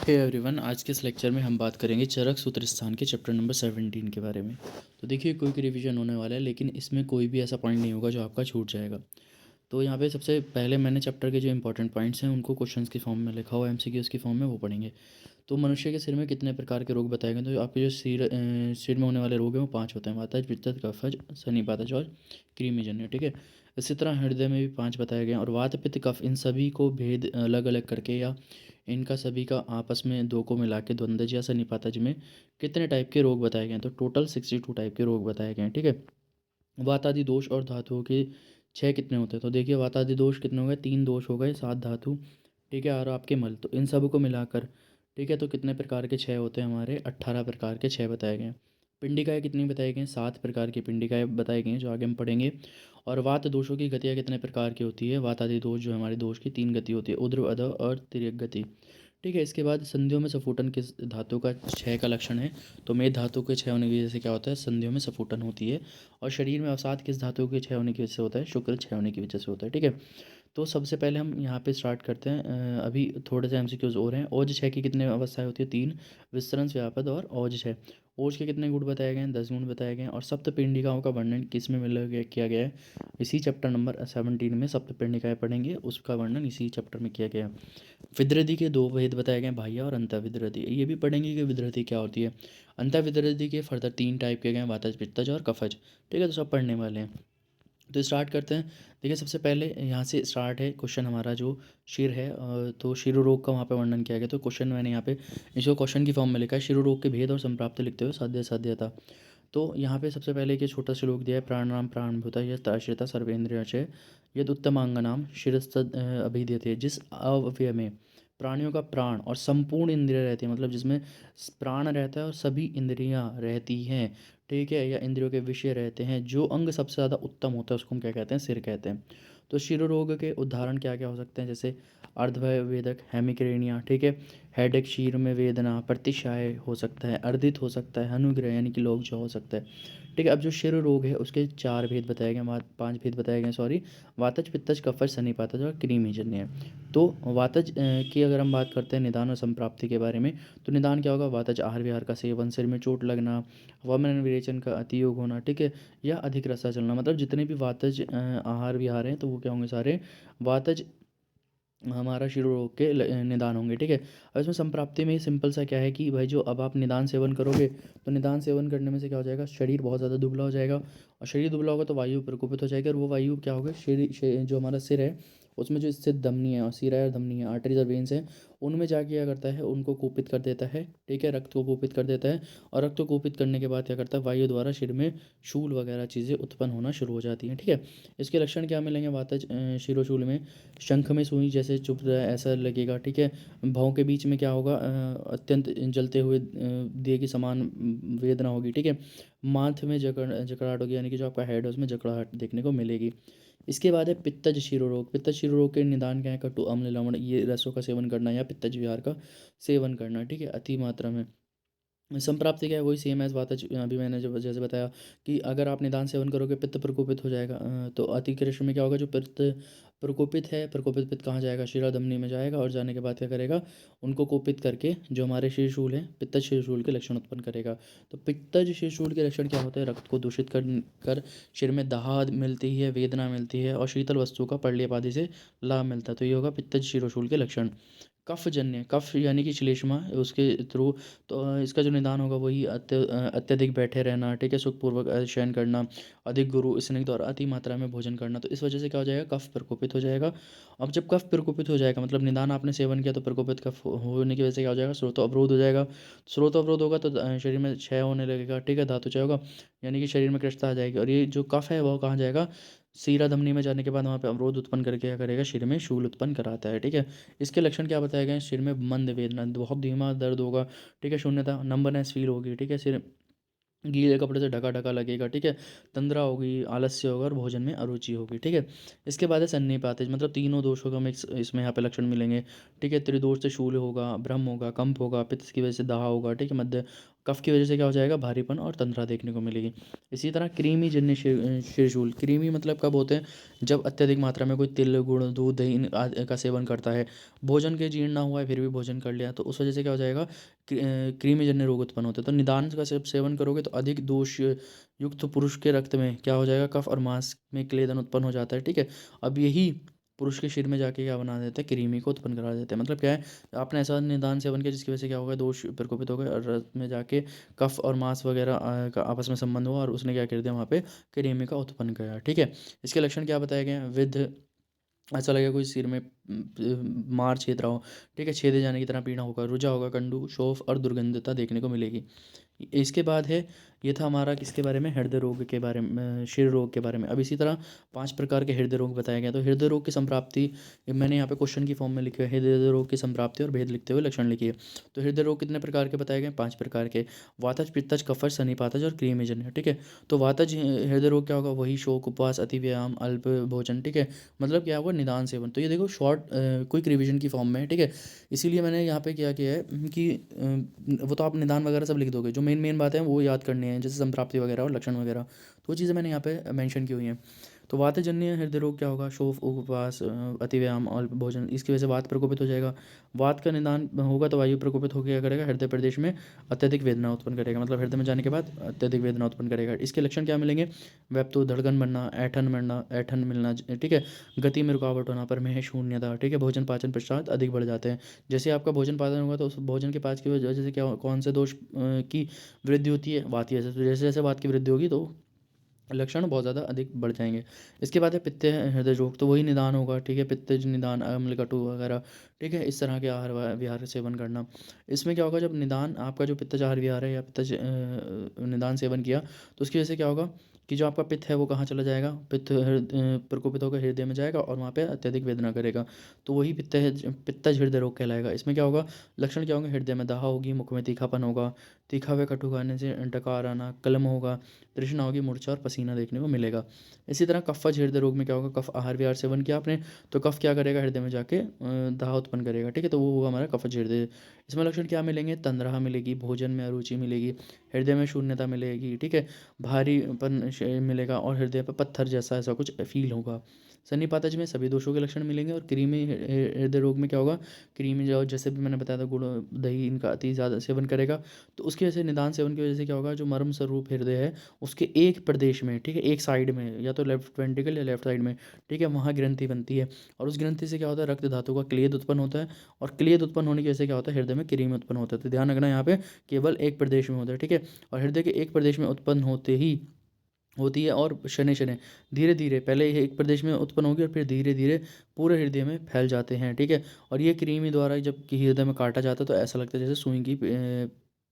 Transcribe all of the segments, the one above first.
Hey everyone, आज के इस लेक्चर में हम बात करेंगे चरक सूत्र स्थान के चैप्टर नंबर 17 के बारे में। तो देखिए, क्विक रिवीजन होने वाला है, लेकिन इसमें कोई भी ऐसा पॉइंट नहीं होगा जो आपका छूट जाएगा। तो यहाँ पे सबसे पहले मैंने चैप्टर के जो इंपॉर्टेंट पॉइंट्स हैं उनको क्वेश्चंस की फॉर्म में लिखा हुआ है, एमसीक्यूज़ की फॉर्म में, वो पढ़ेंगे। तो मनुष्य के सिर में कितने प्रकार के रोग बताए गए? तो आपके जो सिर में होने वाले रोग हैं वो 5 होते हैं: वातज, पित्तज, कफज, सन्निपातज और कृमिजन्य। ठीक है। इसी तरह हृदय में भी 5 बताए गए हैं, और वात, पित्त, कफ, इन सभी को भेद अलग अलग करके या इनका सभी का आपस में दो को मिला के द्वंद्वज या सन्निपातज में कितने टाइप के रोग बताए गए हैं? तो टोटल 62 टाइप के रोग बताए गए हैं। ठीक है। वातादि दोष और धातुओं के 6 कितने होते हैं? तो देखिए, वातादि दोष कितने हो गए? 3 दोष हो गए, 7 धातु, ठीक है, और आपके मल, तो इन सब को मिलाकर, ठीक है, तो कितने प्रकार के 6 होते हैं? हमारे 18 प्रकार के 6 बताए गए हैं। पिंडिकाएँ कितनी बताई गई हैं? 7 प्रकार की पिंडिकाएँ बताई गई हैं, जो आगे हम पढ़ेंगे। और वात दोषों की गतियाँ कितने प्रकार की होती है? वात आदि दोष जो हमारे दोष की 3 गति होती है: ऊर्ध्व, अधः और तिर्यक गति। ठीक है। इसके बाद संधियों में सफूटन किस धातु का 6 का लक्षण है? तो मेद धातु के 6 होने की वजह से क्या होता है? संधियों में सफूटन होती है। और शरीर में अवसाद किस धातु के 6 होने की वजह से होता है? शुक्र 6 होने की वजह से होता है। ठीक है। तो सबसे पहले हम यहाँ पे स्टार्ट करते हैं। अभी थोड़े से एमसीक्यूज और हैं। ओज 6 की कितने अवस्थाएं होती है? 3: विस्तरण, व्यापद और ओज 6। ओज के कितने गुण बताए गए हैं? 10 गुण बताए गए हैं। और सप्तपिंडिकाओं का वर्णन किस में मिल गया किया गया है? इसी चैप्टर नंबर 17 में सप्तपिंडिकाएँ पढ़ेंगे, उसका वर्णन इसी चैप्टर में किया गया है। विद्रधि के 2 भेद बताए गए हैं: बाह्य और अंतःविद्रधि। ये भी पढ़ेंगे कि विद्रधि क्या होती है। अंतःविद्रधि के फर्दर 3 टाइप के गए हैं: वातज, पित्तज और कफज। ठीक है, तो सब पढ़ने वाले हैं। तो स्टार्ट करते हैं। देखिए, सबसे पहले यहाँ से स्टार्ट है क्वेश्चन हमारा, जो शिर है। तो शिरो रोग का वहाँ पे वर्णन किया गया। तो क्वेश्चन मैंने यहाँ पे इसको क्वेश्चन की फॉर्म में लिखा है: शिरो रोग के भेद और संप्राप्त लिखते हुए साध्य साध्यता। तो यहाँ पे सबसे पहले एक छोटा श्लोक दिया है: प्राणानाम प्राणभूता यत् आश्रिता सर्वेन्द्रियच यद उत्तमांगनाम शिरस्तद अभिधीयते। जिस अवयव में प्राणियों का प्राण और संपूर्ण इंद्रिय रहती है, मतलब जिसमें प्राण रहता है और सभी इंद्रियां रहती हैं, ठीक है, या इंद्रियों के विषय रहते हैं, जो अंग सबसे ज़्यादा उत्तम होता है उसको हम क्या कहते हैं? सिर कहते हैं। तो शिर रोग के उदाहरण क्या क्या हो सकते हैं? जैसे अर्धवेदक, हेमिक्रेनिया, ठीक है, हेडेक, शीर में वेदना, प्रतिशाय हो सकता है, अर्दित हो सकता है, अनुग्रह यानी कि लोग जो हो सकता है। ठीक है। अब जो शिर रोग है उसके 4 भेद बताए गए, 5 भेद बताए गए, सॉरी। वातज, पित्तज, कफज, सन्निपातज और कृमिजन्य है। तो वातज की अगर हम बात करते हैं निदान और संप्राप्ति के बारे में, तो निदान क्या होगा? वातज आहार विहार का सेवन, सिर में चोट लगना, वमन विरेचन का अतियोग होना, ठीक है, या अधिक रसा चलना। मतलब जितने भी वातज आहार विहार हैं, तो वो क्या होंगे? सारे वातज हमारा शिरो रोग के निदान होंगे। ठीक है। अब इसमें संप्राप्ति में सिंपल सा क्या है कि भाई, जो अब आप निदान सेवन करोगे, तो निदान सेवन करने में से क्या हो जाएगा? शरीर बहुत ज़्यादा दुबला हो जाएगा, और शरीर दुबला होगा तो वायु प्रकोपित हो जाएगी, और वो वायु क्या होगा? जो हमारा सिर है उसमें जो स्थित धमनी है, और सिरा और धमनी है, आर्टरीज और वेन्स हैं, उनमें जाके क्या करता है? उनको कुपित कर देता है। ठीक है, रक्त को कुपित कर देता है। और रक्त को कुपित करने के बाद क्या करता है? वायु द्वारा सिर में शूल वगैरह चीज़ें उत्पन्न होना शुरू हो जाती हैं। ठीक है। इसके लक्षण क्या मिलेंगे? वातज शिरोशूल में शंख में सुई जैसे चुभ रहा है ऐसा लगेगा। ठीक है। भौं के बीच में क्या होगा? अत्यंत जलते हुए दिए के समान वेदना होगी। ठीक है। माथ में जकड़ाहट होगी, यानी कि जो आपका हेड है उसमें जकड़ाहट देखने को मिलेगी। इसके बाद है पित्तज शिरोरोग। पित्तज शिरोरोग के निदान क्या है? कटु, अम्ल, लवण ये रसों का सेवन करना, या पित्तज विहार का सेवन करना। ठीक है, अति मात्रा में। संप्राप्ति क्या है? वही सेम एज बात है, अभी मैंने जब जैसे बताया कि अगर आप निदान सेवन करोगे पित्त प्रकोपित हो जाएगा। तो अतिकृष्ण में क्या होगा? जो पित्त प्रकोपित है, प्रकोपित पित्त कहाँ जाएगा? शिरा धमनी में जाएगा, और जाने के बाद क्या करेगा? उनको कोपित करके जो हमारे शीर्षूल है, पित्तज शीर्षूल के लक्षण उत्पन्न करेगा। तो पित्तज शीर्षूल के लक्षण क्या होते हैं? रक्त को दूषित कर सिर में दाह मिलती है, वेदना मिलती है, और शीतल वस्तु का प्रलेप आदि से लाभ मिलता है। तो ये होगा पित्तज शिरोशूल के लक्षण। कफजन्य, कफ यानी कि श्लेष्मा, उसके थ्रू तो इसका जो निदान होगा वही अत्यधिक बैठे रहना, ठीक है, सुखपूर्वक शयन करना, अधिक गुरु स्निग्ध और अति मात्रा में भोजन करना। तो इस वजह से क्या हो जाएगा? कफ प्रकोपित हो जाएगा। अब जब कफ प्रकोपित हो जाएगा, मतलब निदान आपने सेवन किया, तो प्रकोपित कफ होने की वजह से क्या हो जाएगा? स्रोत अवरोध हो जाएगा। स्रोत अवरोध होगा तो शरीर में क्षय होने लगेगा। ठीक है, धातु क्षय होगा, यानी कि शरीर में कृष्णता आ जाएगी। और ये जो कफ है वो कहाँ जाएगा? सीरा धमनी में जाने के बाद वहाँ पे अवरोध उत्पन्न करके क्या करेगा? शरीर में शूल उत्पन्न कराता है। ठीक है। इसके लक्षण क्या बताए गए हैं? सिर में मंद वेदना, बहुत धीमा दर्द होगा। ठीक है, शून्यता, नंबरनेस फील होगी। ठीक है, सिर गीले कपड़े से ढका ढका लगेगा। ठीक है, तंद्रा होगी, आलस्य होगा, और भोजन में अरुचि होगी। ठीक है। इसके बाद है सन्निपात, मतलब तीनों दोषों का मिक्स इसमें यहाँ पे लक्षण मिलेंगे। ठीक है, त्रिदोष से शूल होगा, भ्रम होगा, कंप होगा, पित्त की वजह से दाह होगा। ठीक है, मध्य कफ की वजह से क्या हो जाएगा, भारीपन और तंद्रा देखने को मिलेगी। इसी तरह कृमि जन्य शिरशूल, कृमि मतलब कब होते हैं, जब अत्यधिक मात्रा में कोई तिल, गुड़, दूध, दही आदि का सेवन करता है, भोजन के जीर्ण ना हुआ है फिर भी भोजन कर लिया, तो उस वजह से क्या हो जाएगा, कृमि जन्य रोग उत्पन्न होते हैं। तो निदान का सेवन करोगे तो अधिक दोष युक्त पुरुष के रक्त में क्या हो जाएगा, कफ और मांस में क्लेदन उत्पन्न हो जाता है, ठीक है। अब यही पुरुष के शरीर में जाके क्या बना देते हैं, कृमि को उत्पन्न करा देते हैं। मतलब क्या है, आपने ऐसा निदान सेवन किया जिसकी वजह से क्या होगा, दोष प्रकोपित हो गए और रक्त में जाके कफ और मांस वगैरह का आपस में संबंध हुआ और उसने क्या कर दिया, वहाँ पे कृमि का उत्पन्न किया, ठीक है। इसके लक्षण क्या बताए गए हैं, विध, ऐसा लगेगा कोई सिर में मार छेद रहा हो, ठीक है, छेदे जाने की तरह पीड़ा होगा, रुझा होगा, कंडू, शोफ और दुर्गंधता देखने को मिलेगी। इसके बाद है, ये था हमारा किसके बारे में, हृदय रोग के बारे में, शिर रोग के बारे में। अब इसी तरह 5 प्रकार के हृदय रोग बताया गया। तो हृदय रोग की संप्राप्ति मैंने यहाँ पे क्वेश्चन की फॉर्म में लिखे हुए है, हृदय रोग की संप्राप्ति और भेद लिखते हुए लक्षण लिखिए। तो हृदय रोग कितने प्रकार के बताए गए, 5 प्रकार के, वातज, पित्तज, कफज, सन्निपातज और क्रिमिजन्य, ठीक है। तो वातज हृदय रोग क्या होगा, वही शोक, उपवास, अति व्यायाम, अल्प भोजन, ठीक है, मतलब क्या होगा, निदान सेवन। तो ये देखो शॉर्ट क्विक रिवीजन की फॉर्म में है, ठीक है। इसीलिए मैंने यहाँ पे क्या किया है कि वो तो आप निदान वगैरह सब लिख दोगे, जो मेन मेन बातें हैं वो याद करनी है, जैसे संप्राप्ति वगैरह और लक्षण वगैरह, तो वो चीज़ें मैंने यहाँ पे मेंशन की हुई हैं। तो वातजन्य हृदय रोग क्या होगा, शोफ, उपवास, अति व्यायाम और भोजन, इसकी वजह से वात प्रकोपित हो जाएगा। वात का निदान होगा तो वायु प्रकोपित होकर क्या करेगा, हृदय प्रदेश में अत्यधिक वेदना उत्पन्न करेगा, मतलब हृदय में जाने के बाद अत्यधिक वेदना उत्पन्न करेगा। इसके लक्षण क्या मिलेंगे, व्याप्तो, धड़कन बढ़ना, ऐठन मिलना, ठीक है, गति में रुकावट होना, प्रमेह, शून्यता, ठीक है, भोजन पाचन पश्चात अधिक बढ़ जाते हैं। जैसे आपका भोजन पाचन होगा तो उस भोजन के पाच की वजह से क्या, कौन से दोष की वृद्धि होती है, वात से। तो जैसे जैसे वात की वृद्धि होगी तो लक्षण बहुत ज़्यादा अधिक बढ़ जाएंगे। इसके बाद है पित्त हृदय रोग, तो वही निदान होगा, ठीक है, पित्तज निदान, अम्ल, कटु वगैरह, ठीक है, इस तरह के आहार विहार सेवन करना। इसमें क्या होगा, जब निदान आपका जो पित्तज आहार विहार है या पित्तज निदान सेवन किया तो उसकी वजह से क्या होगा कि जो आपका पित्त है वो कहाँ चला जाएगा, पित्त प्रकोपित होकर हृदय में जाएगा और वहाँ पे अत्यधिक वेदना करेगा, तो वही पित्तज हृदय रोग कहलाएगा। इसमें क्या होगा, लक्षण क्या होंगे, हृदय में दाह होगी, मुख में तीखापन होगा, तीखा व कटु खाने से डकार आना, कलम होगा, तृष्णा होगी, मूर्छा और पसीना देखने को मिलेगा। इसी तरह कफज हृदय रोग में क्या होगा, कफ आहार विहार सेवन किया आपने तो कफ क्या करेगा, हृदय में जाके दाह उत्पन्न करेगा, ठीक है, तो वो होगा हमारा कफज हृदय। इसमें लक्षण क्या मिलेंगे, तंद्रा मिलेगी, भोजन में अरुचि मिलेगी, हृदय में शून्यता मिलेगी, ठीक है, भारीपन मिलेगा और हृदय पर पत्थर जैसा ऐसा कुछ फील होगा। सन्निपातज में सभी दोषों के लक्षण मिलेंगे। और कृमि हृदय रोग में क्या होगा, कृमि जो जैसे भी मैंने बताया था, गुड़, दही इनका अति ज़्यादा सेवन करेगा तो उसकी वजह से, निदान सेवन की वजह से क्या होगा, जो मर्म स्वरूप हृदय है उसके एक प्रदेश में, ठीक है, एक साइड में, या तो लेफ्ट वेंट्रिकल या लेफ्ट साइड में, ठीक है, वहाँ ग्रंथि बनती है और उस ग्रंथि से क्या होता है, रक्त धातु का क्लेद उत्पन्न होता है और क्लेद उत्पन्न होने की वजह से क्या होता है, हृदय में कृमि उत्पन्न होता है। तो ध्यान रखना यहाँ पे केवल एक प्रदेश में होता है, ठीक है, और हृदय के एक प्रदेश में उत्पन्न होते ही होती है और शनै शनै धीरे धीरे, पहले ये एक प्रदेश में उत्पन्न होगी और फिर धीरे धीरे पूरे हृदय में फैल जाते हैं, ठीक है। और ये कृमि द्वारा जब कि हृदय में काटा जाता है तो ऐसा लगता है जैसे सुई की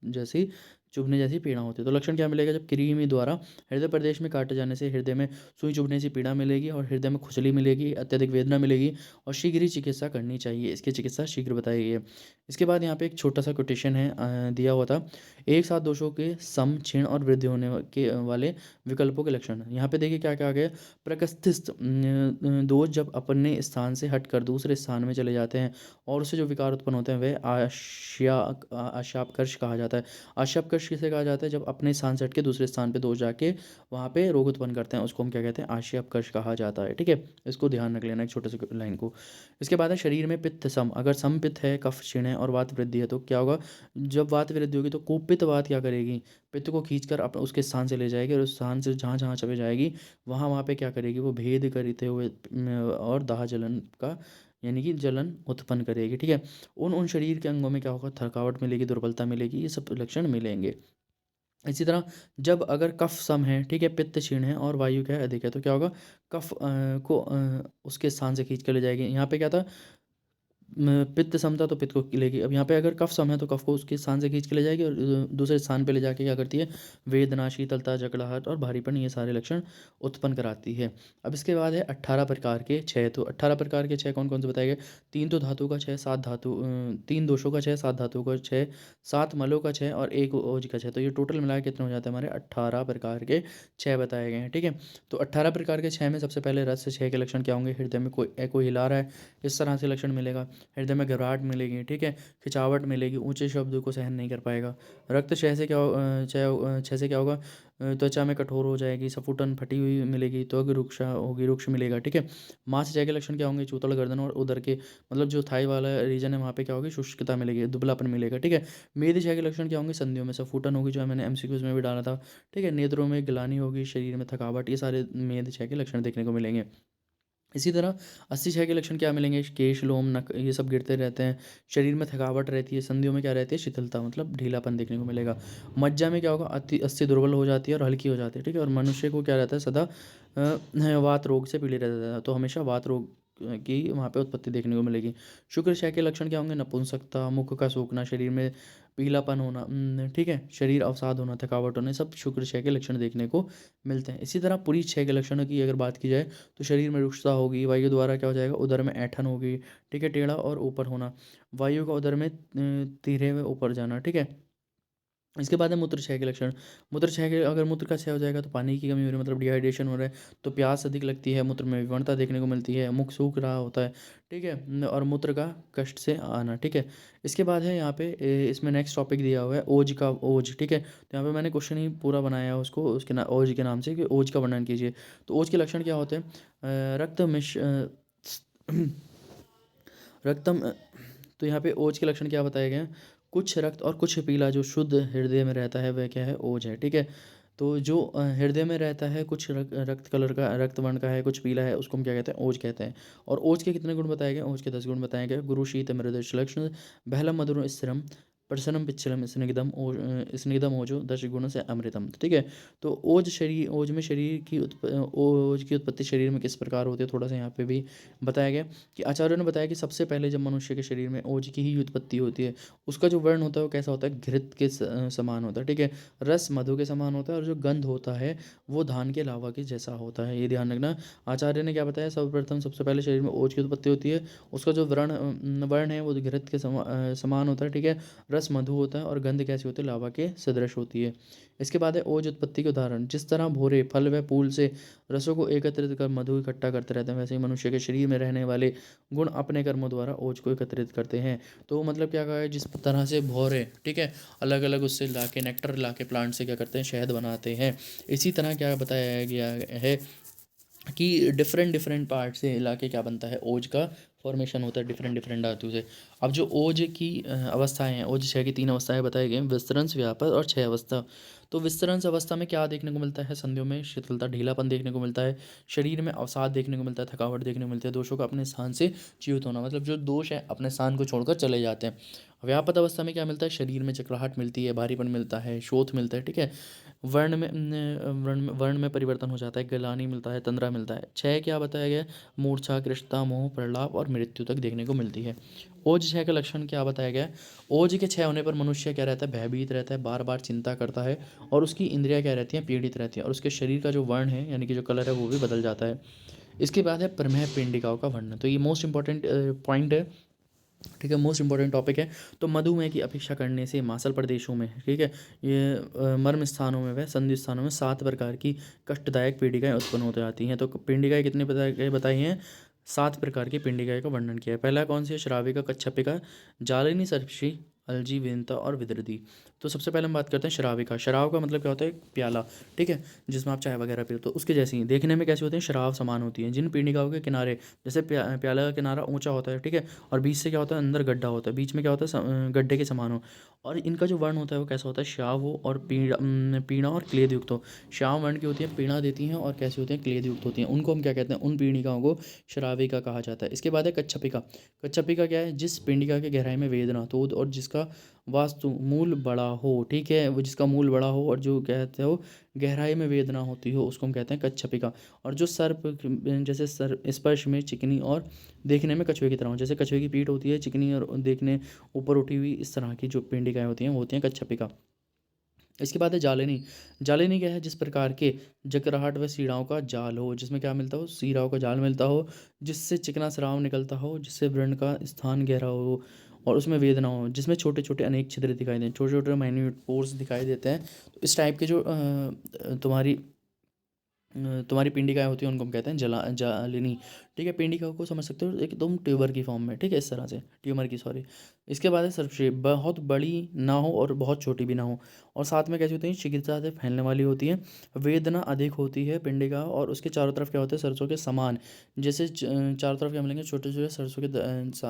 जैसी चुभने जैसी पीड़ा होती है। तो लक्षण क्या मिलेगा, जब कृमि द्वारा हृदय प्रदेश में काटे जाने से हृदय में सुई चुभने से पीड़ा मिलेगी और हृदय में खुजली मिलेगी, अत्यधिक वेदना मिलेगी और शीघ्र ही चिकित्सा करनी चाहिए। इसकी चिकित्सा शीघ्र बताई गई है। इसके बाद यहाँ पे एक छोटा सा कोटेशन है दिया हुआ था, एक साथ दोषों के सम, क्षीण और वृद्धि होने के वाले विकल्पों के लक्षण। यहाँ पे देखिए क्या क्या आ गया, प्रकृतिस्थ दोष जब अपने स्थान से हटकर दूसरे स्थान में चले जाते हैं और उससे जो विकार उत्पन्न होते हैं वह आशापकर्ष कहा जाता है। आशापकर्ष किसे कहा जाता है, जब अपने स्थान से हट के दूसरे स्थान पे दोष जाके वहाँ पे रोग उत्पन्न करते हैं उसको हम क्या कहते हैं, आशापकर्ष कहा जाता है, ठीक है। इसको ध्यान रख लेना एक छोटे से लाइन को। इसके बाद है शरीर में पित्त सम, अगर सम पित्त है, कफ क्षीण है और वात वृद्धि है तो क्या होगा, जब वात वृद्धि होगी तो कुपित वात क्या करेगी, पित्त को खींचकर अपने उसके स्थान से ले जाएगी और उस स्थान से जहाँ जहाँ चले जाएगी वहाँ वहाँ पे क्या करेगी, वो भेद करते हुए और दाह जलन का यानी कि जलन उत्पन्न करेगी, ठीक है। उन उन शरीर के अंगों में क्या होगा, थकावट मिलेगी, दुर्बलता मिलेगी, ये सब लक्षण मिलेंगे। इसी तरह जब अगर कफ सम है, ठीक है, पित्त क्षीण है और वायु क्या है, अधिक है, तो क्या होगा, कफ को उसके स्थान से खींच कर ले जाएगी। यहाँ पे क्या था, पित्त समता तो पित्त को लेगी। अब यहाँ पे अगर कफ सम है तो कफ को उसके स्थान से खींच के ले जाएगी और दूसरे स्थान पे ले जाके क्या करती है, वेदना, शीतलता, जकड़ाहट और भारीपन, ये सारे लक्षण उत्पन्न कराती है। अब इसके बाद है 18 प्रकार के क्षय। तो 18 प्रकार के क्षय कौन कौन से बताए गए, 3 तो धातु का क्षय, 7 धातु 3 दोषों का क्षय, 7 धातु का क्षय, 7 मलों का क्षय और 1 ओज का क्षय। तो ये टोटल मिला के कितने हो जाते हैं हमारे, 18 प्रकार के क्षय बताए गए हैं, ठीक है। तो 18 प्रकार के क्षय में सबसे पहले रस क्षय के लक्षण क्या होंगे, हृदय में कोई कोई हिला रहा है, इस तरह से लक्षण मिलेगा। हृदय में घबराहट मिलेगी, ठीक है, खिंचावट मिलेगी, ऊंचे शब्द को सहन नहीं कर पाएगा। रक्त क्षय से क्या क्षय से क्या होगा, त्वचा में कठोर हो जाएगी, सफुटन फटी हुई मिलेगी, त्वग रुक्ष होगी, रुक्ष मिलेगा, ठीक है। मांस क्षय के लक्षण क्या होंगे, चूतड़ गर्दन और उदर के मतलब जो थाई वाला रीजन है वहाँ पे क्या होगी, शुष्कता मिलेगी, दुबलापन मिलेगा, ठीक है। मेद क्षय के लक्षण क्या होंगे, संधियों में सफुटन होगी, जो मैंने एमसीक्यूज में भी डाला था, ठीक है। नेत्रों में गिलानी होगी, शरीर में थकावट, ये सारे मेद क्षय के लक्षण देखने को मिलेंगे। इसी तरह 80 के लक्षण क्या मिलेंगे, केश लोम नक ये सब गिरते रहते हैं, शरीर में थकावट रहती है, संधियों में क्या रहती है, शिथिलता मतलब ढीलापन देखने को मिलेगा। मज्जा में क्या होगा, अस्थि दुर्बल हो जाती है और हल्की हो जाती है, ठीक है। और मनुष्य को क्या रहता है, सदा वात रोग से पीड़ित रहता है, तो हमेशा वात रोग की वहाँ पे उत्पत्ति देखने को मिलेगी। शुक्र क्षय के लक्षण क्या होंगे, नपुंसकता, मुख का सूखना, शरीर में पीलापन होना, ठीक है, शरीर अवसाद होना, थकावट होना, सब शुक्र क्षय के लक्षण देखने को मिलते हैं। इसी तरह पुरी क्षय के लक्षणों की अगर बात की जाए तो शरीर में रुक्षता होगी, वायु द्वारा क्या हो जाएगा, उदर में ऐंठन होगी, ठीक है, टेढ़ा और ऊपर होना, वायु का उदर में तिरहे में ऊपर जाना, ठीक है। इसके बाद है मूत्रक्षय के लक्षण। मूत्रक्षय के अगर मूत्र का क्षय हो जाएगा तो पानी की कमी हो रही है, मतलब डिहाइड्रेशन हो रहा है, तो प्यास अधिक लगती है, मूत्र में विवरणता देखने को मिलती है, मुख सूख रहा होता है, ठीक है, और मूत्र का कष्ट से आना, ठीक है। इसके बाद है यहाँ पे इसमें नेक्स्ट टॉपिक दिया हुआ है ओज का, ओज, ठीक है। तो यहाँ पे मैंने क्वेश्चन ही पूरा बनाया है उसको, उसके ओज के नाम से, कि ओज का वर्णन कीजिए। तो ओज के लक्षण क्या होते हैं, रक्त मिश रक्तम तो यहाँ पे ओज के लक्षण क्या बताए गए हैं, कुछ रक्त और कुछ पीला जो शुद्ध हृदय में रहता है वह क्या है, ओज है, ठीक है। तो जो हृदय में रहता है, कुछ रक्त कलर का, रक्त वर्ण का है, कुछ पीला है, उसको हम क्या कहते हैं, ओज कहते हैं। और ओज के कितने गुण बताए गए, ओज के 10 गुण बताए गए। गुरु शीत मृद लक्षण, बहलम मधुर स्थिरम, प्रसन्नम पिच्छलम स्निग्धम स्निग्धम ओजो 10 गुण से अमृतम, ठीक है। तो ओज शरीर, ओज में शरीर की ओज की उत्पत्ति शरीर में किस प्रकार होती है, थोड़ा सा यहाँ पे भी बताया गया कि आचार्यों ने बताया कि सबसे पहले जब मनुष्य के शरीर में ओज की ही उत्पत्ति होती है, उसका जो वर्ण होता है वो कैसा होता है, घृत के समान होता है, ठीक है। रस मधु के समान होता है, और जो गंध होता है वो धान के लावा के जैसा होता है, ये ध्यान रखना। आचार्य ने क्या बताया, सर्वप्रथम सबसे पहले शरीर में ओज की उत्पत्ति होती है, उसका जो वर्ण है वो घृत के समान होता है, ठीक है। रस मधु होता है और गंध कैसी होती है, लावा के सदृश होती है। इसके बाद है ओज उत्पत्ति के उदाहरण, जिस तरह भोरे फल व फूल से रसों को एकत्रित कर मधु इकट्ठा करते रहते हैं, वैसे ही मनुष्य के शरीर में रहने वाले गुण अपने कर्मों द्वारा ओज को एकत्रित करते हैं। तो मतलब क्या कहा है, जिस तरह से भौरे, ठीक है, अलग अलग उससे लाके नेक्टर लाके प्लांट से क्या करते हैं, शहद बनाते हैं, इसी तरह क्या बताया गया है कि डिफरेंट डिफरेंट पार्ट से लाके क्या बनता है, ओज का फॉर्मेशन होता है डिफरेंट डिफरेंट धातु से। अब जो ओज की अवस्थाएं हैं, ओज क्षय की 3 अवस्थाएं बताई गई हैं, विस्तरंस, व्यापक और क्षय अवस्था। तो विस्तरंस अवस्था में क्या देखने को मिलता है, संधियों में शिथिलता, ढीलापन देखने को मिलता है, शरीर में अवसाद देखने को मिलता है, थकावट देखने को मिलती है, दोषों का अपने स्थान से च्युत होना, मतलब जो दोष है अपने स्थान को छोड़कर चले जाते हैं। व्यापक अवस्था में क्या मिलता है, शरीर में चक्राहट मिलती है, भारीपन मिलता है, शोथ मिलता है, ठीक है। वर्ण में परिवर्तन हो जाता है, गलानी मिलता है, तंद्रा मिलता है। क्षय क्या बताया गया, मूर्छा, कृष्णता, मोह, प्रलाप और मृत्यु तक देखने को मिलती है। ओज क्षय का लक्षण क्या बताया गया है, ओज के क्षय होने पर मनुष्य क्या रहता है, भयभीत रहता है, बार बार चिंता करता है, और उसकी इंद्रियां क्या रहती हैं, पीड़ित रहती हैं, और उसके शरीर का जो वर्ण है यानी कि जो कलर है वो भी बदल जाता है। इसके बाद है प्रमेह पिंडिकाओं का वर्णन, तो ये मोस्ट इंपॉर्टेंट पॉइंट है, ठीक है, मोस्ट इंपॉर्टेंट टॉपिक है। तो मधुमेह की अपेक्षा करने से मांसल प्रदेशों में, ठीक है, ये मर्म स्थानों में व संधि स्थानों में 7 प्रकार की कष्टदायक पीड़िकाएं उत्पन्न होती आती हैं। तो पिंडिकाएं कितनी बताई हैं, 7 प्रकार की पिंडिकाएं का वर्णन किया है। पहला कौन सी है, श्राविका, कच्छपिका, जालिनी, सर्पशी, अलजी, वेनता और विदृति। तो सबसे पहले हम बात करते हैं श्राविका। शराब का मतलब क्या होता है, प्याला, ठीक है, जिसमें आप चाय वगैरह पीते हो, तो उसके जैसी ही देखने में कैसी होती हैं, शराब समान होती हैं। जिन पिंडिकाओं के किनारे, जैसे प्याला का किनारा ऊंचा होता है, ठीक है, और बीच से क्या होता है, अंदर गड्ढा होता है, बीच में क्या होता है, गड्ढे के समान हो, और इनका जो वर्ण होता है वो कैसा होता है, श्याव हो और पीणा और क्लेद युक्त हो। श्याम वर्ण की होती है, पीणा देती हैं, और कैसी होती हैं, क्लेद युक्त होती हैं। उनको हम क्या कहते हैं, उन पिंडिकाओं को श्राविका कहा जाता है। इसके बाद है कच्छपिका। कच्छपिका क्या है, जिस पिंडिका के गहराई में वेदना तो, और जिसका वास्तु मूल बड़ा हो, ठीक है, वो जिसका मूल बड़ा हो और जो कहते हो गहराई में वेदना होती हो, उसको हम कहते हैं कच्छपिका। और जो सर्प, जैसे सर स्पर्श में चिकनी और देखने में कछुए की तरह हो, जैसे कछुए की पीठ होती है चिकनी और देखने ऊपर उठी हुई, इस तरह की जो पिंडिकाएँ होती हैं वो होती हैं कच्छपिका। इसके बाद है जालिनी। जालिनी क्या है, जिस प्रकार के जकराहट व सीढ़ाओं का जाल हो, जिसमें क्या मिलता हो, सीढ़ाओं का जाल मिलता हो, जिससे चिकना स्राव निकलता हो, जिससे व्रण का स्थान गहरा हो और उसमें वेदना हो, जिसमें छोटे छोटे अनेक छिद्र दिखाई दें, छोटे छोटे माइन्यूट पोर्स दिखाई देते हैं। तो इस टाइप के जो तुम्हारी तुम्हारी पिंडिकाएँ होती हैं उनको हम कहते हैं जालिनी। ठीक है, पिंडिका को समझ सकते हो एकदम ट्यूबर की फॉर्म में, ठीक है, इस तरह से, ट्यूमर की, सॉरी। इसके बाद है सर्वशेप, बहुत बड़ी ना हो और बहुत छोटी भी ना हो, और साथ में कैसी होती है, शीघ्रता से फैलने वाली होती है, वेदना अधिक होती है पिंडिका, और उसके चारों तरफ क्या होता है, सरसों के समान, जैसे चारों तरफ क्या मिलेंगे, छोटे छोटे सरसों के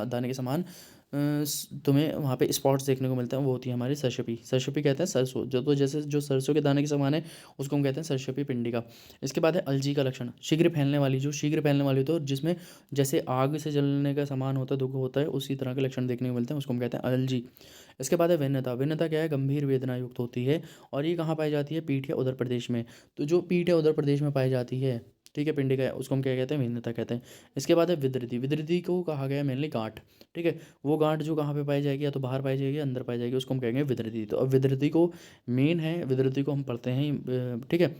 दाने के समान, तुम्हें वहाँ पे स्पॉट्स देखने को मिलते हैं, वो होती है हमारी सरसपी। सरसपी कहते हैं सरसों, जो तो जैसे जो सरसों के दाने के समान है, उसको हम कहते हैं सरसपी पिंडिका। इसके बाद है अलजी का लक्षण, शीघ्र फैलने वाली, जो शीघ्र फैलने वाली होती है और जिसमें जैसे आग से जलने का समान होता है, दुख होता है, उसी तरह के लक्षण देखने को मिलते हैं, उसको हम कहते हैं अलजी। इसके बाद है भिन्नता। भिन्नता क्या है, गंभीर वेदना युक्त होती है, और ये कहाँ पाई जाती है, पीठ या उदर प्रदेश में। तो जो पीठ या उदर प्रदेश में पाई जाती है, ठीक है, पिंडिका है, उसको हम क्या कहते हैं, भिन्नता कहते हैं। इसके बाद है विदृति। विदृति को कहा गया है मेनली गांठ, ठीक है, वो गांठ जो कहाँ पे पाई जाएगी, या तो बाहर पाई जाएगी या अंदर पाई जाएगी, उसको हम कहेंगे विदृति। तो अब विदृति को मेन है, विदृति को हम पढ़ते हैं, ठीक है।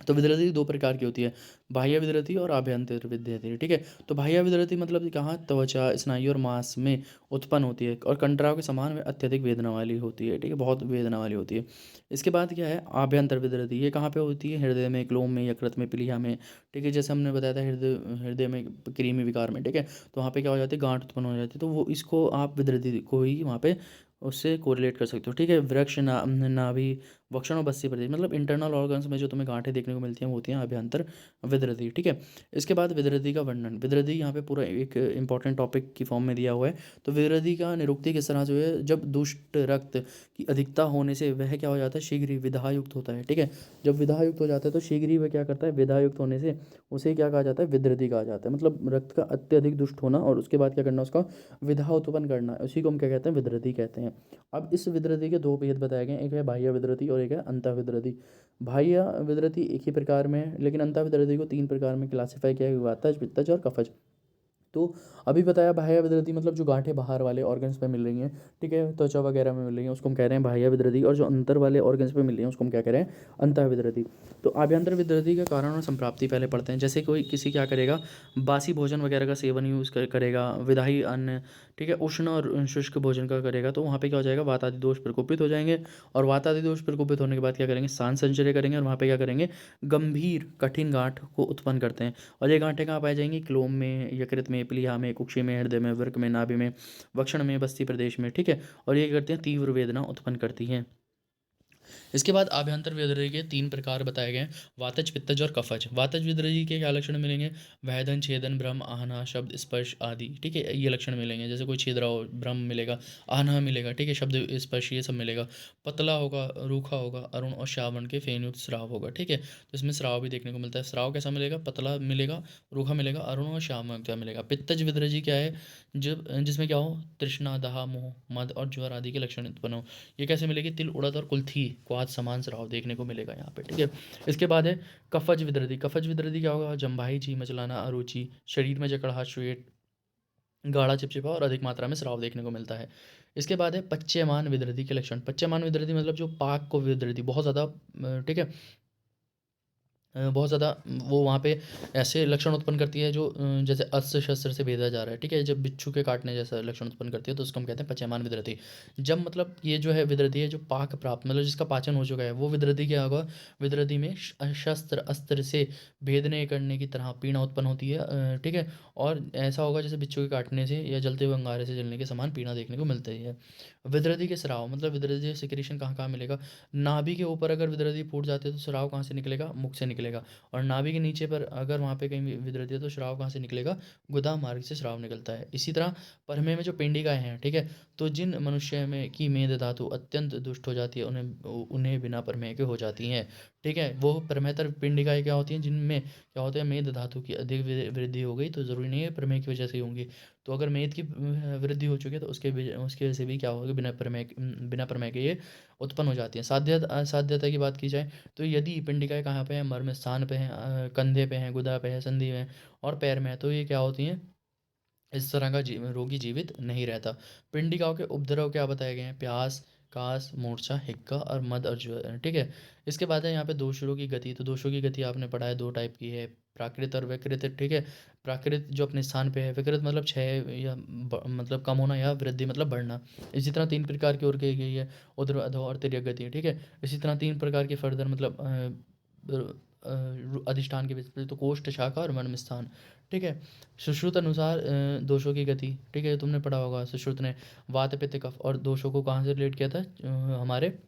तो विद्युत दो प्रकार की होती है, बाह्य विद्युत और आभ्यंतर विद्युत, ठीक है। तो बाह्य विद्युत मतलब कि कहाँ, त्वचा, स्नायु और मांस में उत्पन्न होती है, और कंडराव के समान में अत्यधिक वेदना वाली होती है, ठीक है, बहुत वेदना वाली होती है। इसके बाद क्या है, आभ्यंतर विद्युत, ये कहाँ पे होती है, हृदय में, क्लोम में, यकृत में, प्लीहा में, ठीक है, जैसे हमने बताया था हृदय हृदय में, कृमि विकार में, ठीक है। तो वहाँ पे क्या हो जाती है, गांठ उत्पन्न हो जाती है, तो वो इसको आप विद्युत को ही वहाँ पे उससे कोरिलेट कर सकते हो, ठीक है। वृक्ष, नाभि, वक्षण और बस्सी प्रदेश, मतलब इंटरनल ऑर्गन्स में जो तुम्हें गांठें देखने को मिलती हैं वो होती हैं अभ्यंतर विद्युति, ठीक है। इसके बाद विद्युति का वर्णन, विद्युति यहाँ पे पूरा एक इंपॉर्टेंट टॉपिक की फॉर्म में दिया हुआ है। तो विद्युति का निरुक्ति किस तरह जो है, जब दुष्ट रक्त की अधिकता होने से वह क्या हो जाता है, शीघ्र ही विधायुक्त होता है, ठीक है। जब विधायुक्त हो जाता है तो शीघ्र ही वह क्या करता है, विधायुक्त होने से उसे क्या कहा जाता है, विद्युति कहा जाता है, मतलब रक्त का अत्यधिक दुष्ट होना, और उसके बाद क्या करना, उसका विधा उत्पन्न करना, उसी को हम क्या कहते हैं, विद्युति कहते हैं। अब इस विद्युति के दो भेद बताए गए हैं, एक है बाह्य विद्युति और एक है अंतःविद्युति। बाह्य विद्युति एक ही प्रकार में है, लेकिन अंतःविद्युति को तीन प्रकार में क्लासिफाई किया गया, वातज, पित्तज और कफज। तो अभी बताया बाह्य विद्युति मतलब जो गांठें बाहर वाले ऑर्गन्स पे मिल रही हैं, ठीक है, त्वचा वगैरह में मिल रही हैं, उसको हम कह रहे हैं बाह्य विद्युति, और जो अंतर वाले ऑर्गन्स पे मिल रही हैं उसको हम क्या कह रहे हैं, अंतः विद्युति। तो आभ्यंतर विद्युति का कारण और संप्राप्ति पहले पढ़ते हैं। जैसे कोई किसी क्या करेगा, बासी भोजन वगैरह का सेवन करेगा, विधायी अन्न, ठीक है, उष्ण और शुष्क भोजन का करेगा, तो वहाँ पे क्या हो जाएगा, वात आदि दोष प्रकोपित हो जाएंगे, और वात आदि दोष प्रकोपित होने के बाद क्या करेंगे, सांस संचय करेंगे, और वहाँ पे क्या करेंगे, गंभीर कठिन गांठ को उत्पन्न करते हैं। और ये गांठें कहाँ पाई जाएंगी, क्लोम में, यकृत में, प्लीहा में, कुक्षि में, हृदय में, वृक्क में, नाभि में, वक्षण में, बस्ती प्रदेश में, ठीक है। और ये करते हैं, तीव्र वेदना उत्पन्न करती हैं। इसके बाद आभ्यंतर विद्युति के तीन प्रकार बताए गए हैं, वातज, पित्तज और कफज। वातज विद्युति के क्या लक्षण मिलेंगे, वेदन, छेदन, भ्रम, आहना, शब्द स्पर्श आदि, ठीक है, ये लक्षण मिलेंगे। जैसे कोई छेद रहा हो, भ्रम मिलेगा, आहना मिलेगा, ठीक है, शब्द स्पर्श, ये सब मिलेगा। पतला होगा, रूखा होगा, अरुण और श्रावण के फेनयुक्त स्राव होगा, ठीक है। तो इसमें स्राव भी देखने को मिलता है। स्राव कैसा मिलेगा, पतला मिलेगा, रूखा मिलेगा, अरुण और श्याम क्या मिलेगा। पित्तज विद्युति क्या है, जब जिसमें क्या हो, तृष्णा, दाह, मोह, मद और ज्वर आदि के लक्षण उत्पन्न हो। ये कैसे मिलेगी, तिल, उड़द और कुल्थी को आज समान स्राव देखने को मिलेगा यहाँ पे, ठीक है। इसके बाद है कफज विद्युति। कफज विद्युति क्या होगा, जम्भाई, जी मचलाना, अरुचि, शरीर में जकड़ाहट, श्वेत, गाढ़ा, चिपचिपा और अधिक मात्रा में स्राव देखने को मिलता है। इसके बाद है पच्यमान विद्युति के लक्षण। पच्यमान विद्युति मतलब जो पाक को विद्युति बहुत ज़्यादा, ठीक है, बहुत ज़्यादा वो वहाँ पे ऐसे लक्षण उत्पन्न करती है जो जैसे अस्त्र शस्त्र से भेदा जा रहा है, ठीक है, जब बिच्छू के काटने जैसा लक्षण उत्पन्न करती है, तो उसको हम कहते हैं पचयमान विद्युति। जब मतलब ये जो है विद्युति है जो पाक प्राप्त मतलब जिसका पाचन हो चुका है, वो विद्युति क्या होगा, विद्युति में शस्त्र अस्त्र से भेदने करने की तरह पीड़ा उत्पन्न होती है, ठीक है। और ऐसा होगा जैसे बिच्छू के काटने से या जलते हुए अंगारे से जलने के समान पीड़ा देखने को मिलती है। विद्युति के स्राव मतलब विद्युतीय सिक्रेशन कहाँ कहाँ मिलेगा, नाभि के ऊपर अगर विद्युति फूट जाती है तो स्राव कहाँ से निकलेगा, मुख से निकलेगा। और नाभि के नीचे पर अगर वहाँ पे कहीं विद्युति है तो स्राव कहाँ से निकलेगा, गुदा मार्ग से स्राव निकलता है। इसी तरह परमे में जो पिंडिकाएँ हैं, ठीक है, तो जिन मनुष्य में की मेद धातु अत्यंत दुष्ट हो जाती है, उन्हें उन्हें बिना प्रमेय के हो जाती हैं, ठीक है। वो परमेतर पिंडिकाएँ क्या होती हैं, जिनमें क्या होता है, मेद धातु की अधिक वृद्धि हो गई, तो ज़रूरी नहीं है प्रमेय की वजह से ही होंगी। तो अगर मेद की वृद्धि हो चुकी है तो उसके वजह से भी क्या होगा, बिना प्रमेय के ये उत्पन्न हो जाती है। साध्यता की बात की जाए तो यदि पिंडिकाएँ कहाँ पे हैं, मर्म स्थान पे हैं, कंधे पे हैं, गुदा पे है, संधि में है और पैर में है, तो ये क्या होती हैं, इस तरह का रोगी जीवित नहीं रहता। पिंडिकाओं के उपद्रव क्या बताए गए हैं, प्यास, कास, मूर्छा, हिक्का और मद और ज्वर, ठीक है। इसके बाद है यहाँ पे दोषों की गति। तो दोषों की गति आपने पढ़ा है, दो टाइप की है, प्राकृत और विकृत, ठीक है। प्राकृत जो अपने स्थान पे है, विकृत मतलब क्षय या मतलब कम होना, या वृद्धि मतलब बढ़ना। इसी तरह तीन प्रकार की और कही गई है, उद्र, अधो और तिर्यक गति, ठीक है। इसी तरह तीन प्रकार की फर्दर मतलब अधिष्ठान के बेस पे, तो कोष्ठ, शाखा और मर्म स्थान, ठीक है। सुश्रुत अनुसार दोषों की गति, ठीक है, तुमने पढ़ा होगा। सुश्रुत ने वात, पित्त, कफ और दोषों को कहाँ से रिलेट किया था? हमारे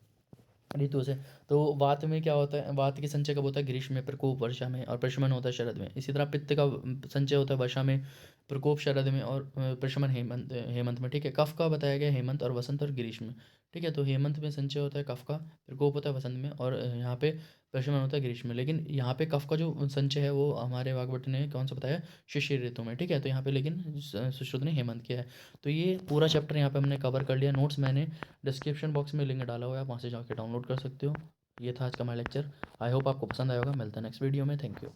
ऋतु से। तो वात में क्या होता है? वात की संचय कब होता है? ग्रीष्म में, प्रकोप वर्षा में, और प्रशमन होता है शरद में। इसी तरह पित्त का संचय होता है वर्षा में, प्रकोप शरद में, और प्रशमन हेमंत हेमंत में, ठीक है। कफ का बताया गया हेमंत और वसंत और ग्रीष्म में, ठीक है। तो हेमंत में संचय होता है कफ का, प्रकोप होता है वसंत में, और यहाँ पे प्रशमन होता है ग्रीष्म में। लेकिन यहाँ पे कफ का जो संचय है वो हमारे वाग्भट ने कौन सा बताया? शिशिर ऋतु में, ठीक है। तो यहाँ पे लेकिन सुश्रुत ने हेमंत किया है। तो ये पूरा चैप्टर यहाँ पे हमने कवर कर लिया। नोट्स मैंने डिस्क्रिप्शन बॉक्स में लिंक डाला हुआ है, आप वहाँ से जाकर डाउनलोड कर सकते हो। ये था आज का हमारा लेक्चर। आई होप आपको पसंद आया होगा। मिलता है नेक्स्ट वीडियो में। Thank you.